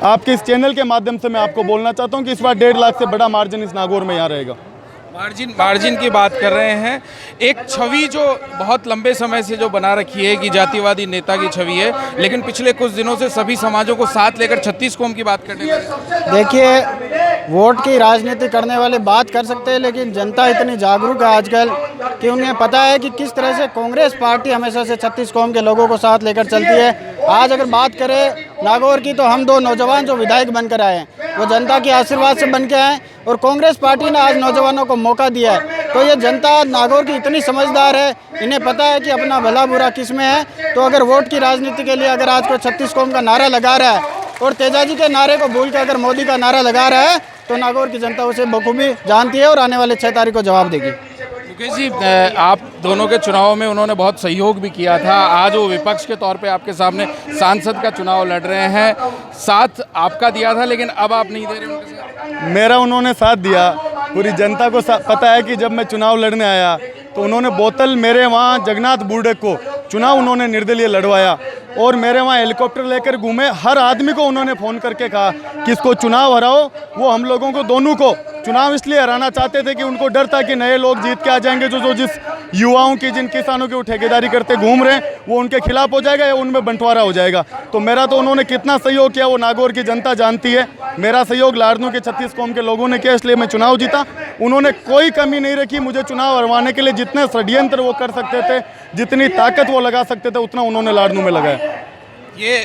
आपके इस चैनल के माध्यम से मैं आपको बोलना चाहता हूँ कि इस बार 1.5 लाख से बड़ा मार्जिन इस नागौर में यहाँ रहेगा। मार्जिन की बात कर रहे हैं। एक छवि जो बहुत लंबे समय से जो बना रखी है कि जातिवादी नेता की छवि है, लेकिन पिछले कुछ दिनों से सभी समाजों को साथ लेकर 36 कौम की बात करने लगे। देखिए, वोट की राजनीति करने वाले बात कर सकते हैं, लेकिन जनता इतनी जागरूक है आजकल कि उन्हें पता है कि किस तरह से कांग्रेस पार्टी हमेशा से 36 कौम के लोगों को साथ लेकर चलती है। आज अगर बात करें नागौर की, तो हम 2 नौजवान जो विधायक बनकर आए हैं वो जनता के आशीर्वाद से बन के आए, और कांग्रेस पार्टी ने आज नौजवानों को मौका दिया है। तो ये जनता नागौर की इतनी समझदार है, इन्हें पता है कि अपना भला बुरा किस में है। तो अगर वोट की राजनीति के लिए अगर आज कोई 36 कौम का नारा लगा रहा है और तेजाजी के नारे को भूल कर अगर मोदी का नारा लगा रहा है, तो नागौर की जनता उसे बखूबी जानती है और आने वाले 6 तारीख को जवाब देगी। मुकेश जी, आप दोनों के चुनाव में उन्होंने बहुत सहयोग भी किया था। आज वो विपक्ष के तौर पे आपके सामने सांसद का चुनाव लड़ रहे हैं। साथ आपका दिया था, लेकिन अब आप नहीं दे रहे उनके साथ। मेरा उन्होंने साथ दिया। पूरी जनता को पता है कि जब मैं चुनाव लड़ने आया तो उन्होंने बोतल मेरे वहाँ जगन्नाथ बूढ़े को चुनाव उन्होंने निर्दलीय लड़वाया, और मेरे वहाँ हेलीकॉप्टर लेकर घूमे। हर आदमी को उन्होंने फ़ोन करके कहा कि इसको चुनाव हराओ। वो हम लोगों को दोनों को चुनाव इसलिए हराना चाहते थे कि उनको डर था कि नए लोग जीत के आ जाएंगे, जो जिस युवाओं की, जिन किसानों की वो ठेकेदारी करते घूम रहे हैं, वो उनके खिलाफ हो जाएगा या उनमें बंटवारा हो जाएगा। तो मेरा तो उन्होंने कितना सहयोग किया वो नागौर की जनता जानती है। मेरा सहयोग लाड़नू के 36 कौम के लोगों ने किया, इसलिए मैं चुनाव जीता। उन्होंने कोई कमी नहीं रखी मुझे चुनाव हरवाने के लिए। जितने षड्यंत्र वो कर सकते थे, जितनी ताकत वो लगा सकते थे, उतना उन्होंने लाड़नू में लगाया।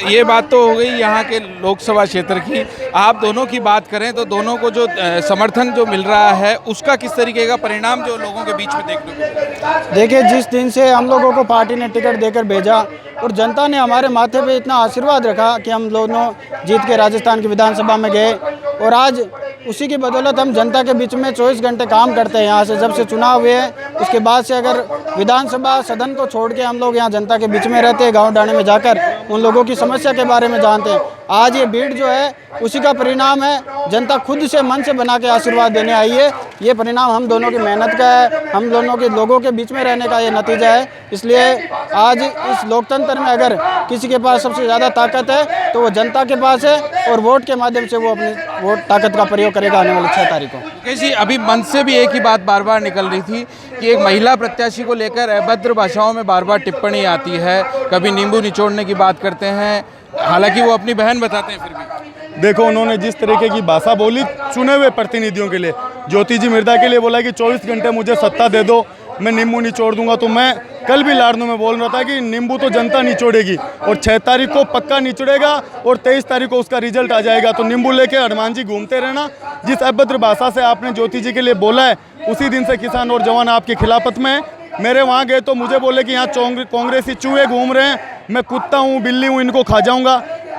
ये बात तो हो गई यहाँ के लोकसभा क्षेत्र की। आप दोनों की बात करें तो दोनों को जो समर्थन जो मिल रहा है, उसका किस तरीके का परिणाम जो लोगों के बीच में देखने को मिला? देखिए, जिस दिन से हम लोगों को पार्टी ने टिकट देकर भेजा और जनता ने हमारे माथे पे इतना आशीर्वाद रखा कि हम दोनों जीत के राजस्थान की विधानसभा में गए, और आज उसी की बदौलत हम जनता के बीच में 24 घंटे काम करते हैं। यहाँ से जब से चुनाव हुए हैं उसके बाद से अगर विधानसभा सदन को छोड़ के हम लोग यहाँ जनता के बीच में रहते हैं, गाँव डाणे में जाकर उन लोगों की समस्या के बारे में जानते हैं। आज ये भीड़ जो है उसी का परिणाम है। जनता खुद से मन से बना के आशीर्वाद देने आई है। ये परिणाम हम दोनों की मेहनत का है, हम दोनों के लोगों के बीच में रहने का ये नतीजा है। इसलिए आज इस लोकतंत्र में अगर किसी के पास सबसे ज़्यादा ताकत है तो वो जनता के पास है, और वोट के माध्यम से वो अपनी वोट ताकत का प्रयोग करेगा आने वाले 6 तारीख को। मुकेश जी, अभी मन से भी एक ही बात बार बार निकल रही थी कि एक महिला प्रत्याशी को लेकर अभद्र भाषाओं में बार बार टिप्पणी आती है, कभी नींबू निचोड़ने की बात करते हैं, हालांकि वो अपनी बहन बताते हैं। फिर भी देखो, उन्होंने जिस तरीके की भाषा बोली चुने हुए प्रतिनिधियों के लिए, ज्योति जी मिर्धा के लिए बोला कि 24 घंटे मुझे सत्ता दे दो, मैं नींबू निचोड़ दूंगा। तो मैं कल भी लाड़नू में बोल रहा था कि नींबू तो जनता निचोड़ेगी, और 6 तारीख को पक्का निचोड़ेगा, और 23 तारीख को उसका रिजल्ट आ जाएगा। तो नींबू लेके हनुमान जी घूमते रहना। जिस अभद्र भाषा से आपने ज्योति जी के लिए बोला है, उसी दिन से किसान और जवान आपकी खिलाफत में है। मेरे वहाँ गए तो मुझे बोले कि यहाँ कांग्रेसी चूहे घूम रहे हैं, मैं कुत्ता हूँ, बिल्ली हूँ, इनको खा जाऊँगा।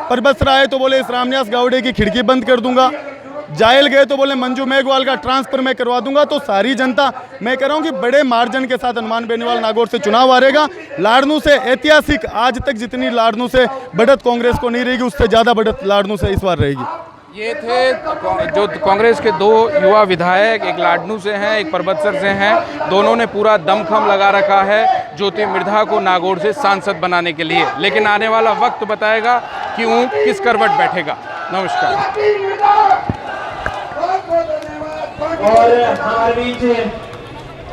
परबसरा आए तो बोले इस रामनिवास गावड़े की खिड़की बंद कर दूंगा। जायल गए तो बोले मंजू मेघवाल का ट्रांसफर मैं करवा दूंगा। तो सारी जनता, मैं कह रहा हूँ कि बड़े मार्जिन के साथ हनुमान बेनीवाल नागौर से चुनाव हारेगा। लाड़नू से ऐतिहासिक, आज तक जितनी लाड़नू से बढ़त कांग्रेस को नहीं रहेगी, उससे ज़्यादा बढ़त लाड़नू से इस बार रहेगी। ये थे जो कांग्रेस के 2 युवा विधायक, एक लाड़नू से हैं, एक परबतसर से हैं। दोनों ने पूरा दमखम लगा रखा है ज्योति मिर्धा को नागौर से सांसद बनाने के लिए, लेकिन आने वाला वक्त बताएगा कि ऊंट किस करवट बैठेगा। नमस्कार।